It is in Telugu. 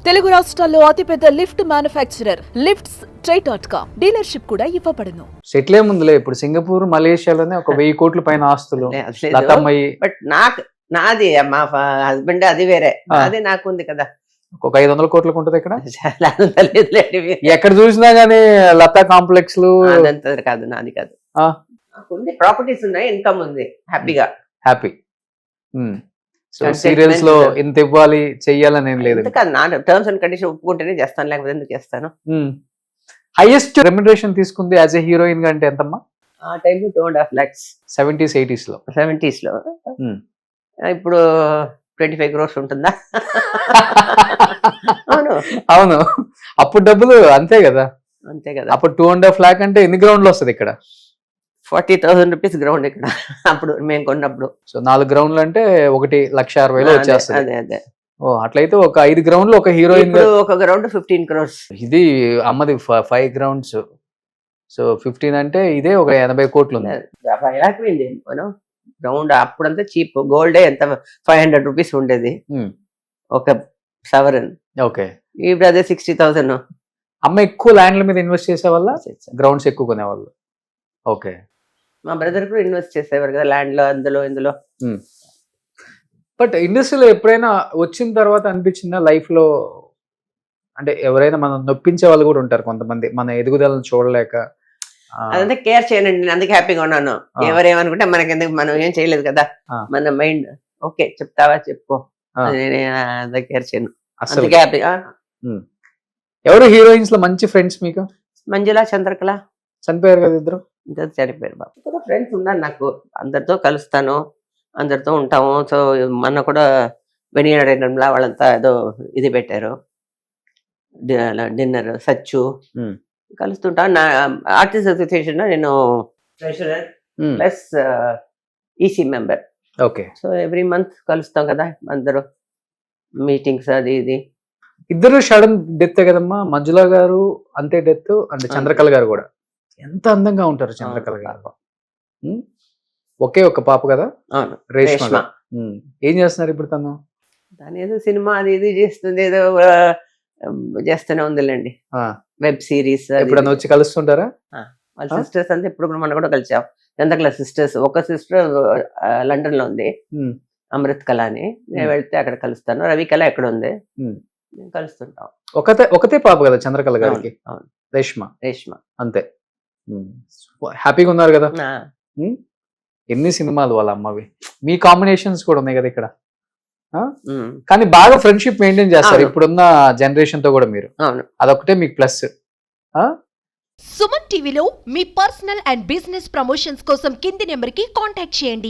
తెలుగు రాష్ట్రాల్లో అతిపెద్ద లిఫ్ట్ మ్యానుఫ్యాక్చరర్ లిఫ్ట్స్ ట్రై.com డీలర్షిప్ కూడా ఇవ్వబడును. సెటిల్ ఏముందిలే ఇప్పుడు సింగపూర్ మలేషియాలోనే ఒక 1000 కోట్ల పైన ఆస్తులు లతమ్మయ్యి. బట్ నాది మా హస్బెండ్ అది వేరే, అది నాకు ఉంది కదా. ఒక 500 కోట్లకు ఉంటుంది ఇక్కడ. లేదులేండి, ఎక్కడ చూసినా గానీ లతా కాంప్లెక్స్ లు. అదంతా కాదు, నాది కాదు. ఉంది, ప్రాపర్టీస్ ఉన్నాయి, ఇన్కమ్ ఉంది, హ్యాపీగా హ్యాపీ. సో సీరియల్స్ లో ఇంత ఇవ్వాలి చెయ్యాలని ఏం లేదు. నా టర్మ్స్ అండ్ కండిషన్ ఒప్పుకుంటేనే చేస్తాను, లేకపోతే ఎందుకు చేస్తాను. హైయెస్ట్ రెమ్యునరేషన్ తీసుకుంది యాజ్ ఎ హీరోయిన్ గా అంటే ఎంతమ్మా? ఆ టైంలో 2.5 lakhs 70s 80s లో. 70s లో. ఇప్పుడు 25 crores ఉంటుందా? అవును అవును, అప్పుడు డబ్బులు అంతే కదా. అంతే కదా. అప్పుడు 2.5 lakh అంటే ఎన్ని గ్రౌండ్లు వస్తుంది ఇక్కడ? 40,000 rupees గ్రౌండ్ ఇక్కడ అప్పుడు మేము కొన్నప్పుడు. సో 4 గ్రౌండ్లు అంటే 1,60,000 వచ్చేస్తుంది. అదే అదే. ఓ అట్లయితే ఒక 5 గ్రౌండ్లు ఒక హీరోయిన్. ఒక గ్రౌండ్ 15 crores. ఇది అమ్మది 5 గ్రౌండ్స్. సో 15 అంటే ఇదే ఒక 80 కోట్లు ఉంది. గ్రౌండ్ అప్పుడంతా చీప్, గోల్డే ఎంత 500 rupees ఉండేది ఒక సవరన్. ఓకే, ఇప్పుడు అదే 60,000. అమ్మ ఎక్కువ ల్యాండ్ల మీద ఇన్వెస్ట్ చేసే వల్ల గ్రౌండ్స్ ఎక్కువ కొనేవాళ్ళు. ఓకే, మా బ్రదర్ కూడా ఇన్వెస్ట్ చేసేవారు కదా ల్యాండ్ లో, అందులో ఇందులో. బట్ ఇండస్ట్రీలో ఎప్పుడైనా వచ్చిన తర్వాత అనిపించిందా లైఫ్ లో, అంటే ఎవరైనా మనం నొప్పించే వాళ్ళు కూడా ఉంటారు కొంతమంది, మన ఎదుగుదలను చూడలేక? అదంతా కేర్ చేయనండి, అందుకే హ్యాపీగా ఉన్నాను. ఎవరేమనుకుంటే మనకెందుకు, మనం ఏం చేయలేదు కదా. మన మైండ్ ఓకే చెప్తావా చెప్పు, నేను కేర్ చేయను, అందుకే హ్యాపీగా. ఎవరు హీరోయిన్స్ లో మంచి ఫ్రెండ్స్ మీకు? మంజుల, చంద్రకళ. చనిపోయారు కదా ఇద్దరు. చనిపోయారు బాబు. కూడా ఫ్రెండ్స్ ఉన్నారు నాకు, అందరితో కలుస్తాను, అందరితో ఉంటాము. సో మొన్న కూడా వెనియాడేనంలా వాళ్ళంతా ఏదో ఇది పెట్టారు, డిన్నర్. సచ్చు కలుస్తుంటాను. నా ఆర్టిస్ట్ అసోసియేషన్ లో నేను treasurer plus EC member. Okay, so every month కలుస్తాం కదా అందరూ, మీటింగ్స్ అది ఇది. ఇద్దరు సడన్ డెత్ కదమ్మా, మంజుల గారు అంతే డెత్, అంటే చంద్రకళ గారు కూడా. ఎంత అందంగా ఉంటారు చంద్రకళ గారు. ఒకే ఒక పాప కదా, రేష్మ. ఏం చేస్తున్నారు ఇప్పుడు తను? దాని ఏదో సినిమా అది ఇది చేస్తుంది, ఏదో చేస్తూనే ఉందిలేండి, వెబ్ సిరీస్. ఎప్పుడన్నా వచ్చి కలుస్తుంటారా? వాళ్ళ సిస్టర్స్ అంతా ఇప్పుడు కూడా మనం కూడా కలిసాం. చంద్రకళ సిస్టర్స్, ఒక సిస్టర్ లండన్ లో ఉంది, అమృత్ కళ అని. నేను వెళ్తే అక్కడ కలుస్తాను. రవి కళ ఎక్కడ ఉంది, కలుస్తుంటాం. ఒకతే పాప కదా చంద్రకళ గారికి, రేష్మ అంతే. హ్యాపీగా ఉన్నారు కదా. ఎన్ని సినిమాలు వాళ్ళ అమ్మవి, మీ కాంబినేషన్స్ కూడా ఉన్నాయి కదా ఇక్కడ. కానీ బాగా ఫ్రెండ్షిప్ మెయింటైన్ చేస్తారు ఇప్పుడున్న జనరేషన్ తో కూడా మీరు. అదొకటే మీకు ప్లస్. సుమన్ టీవీలో మీ పర్సనల్ అండ్ బిజినెస్ ప్రమోషన్స్ కోసం కింది నెంబర్ కి కాంటాక్ట్ చేయండి.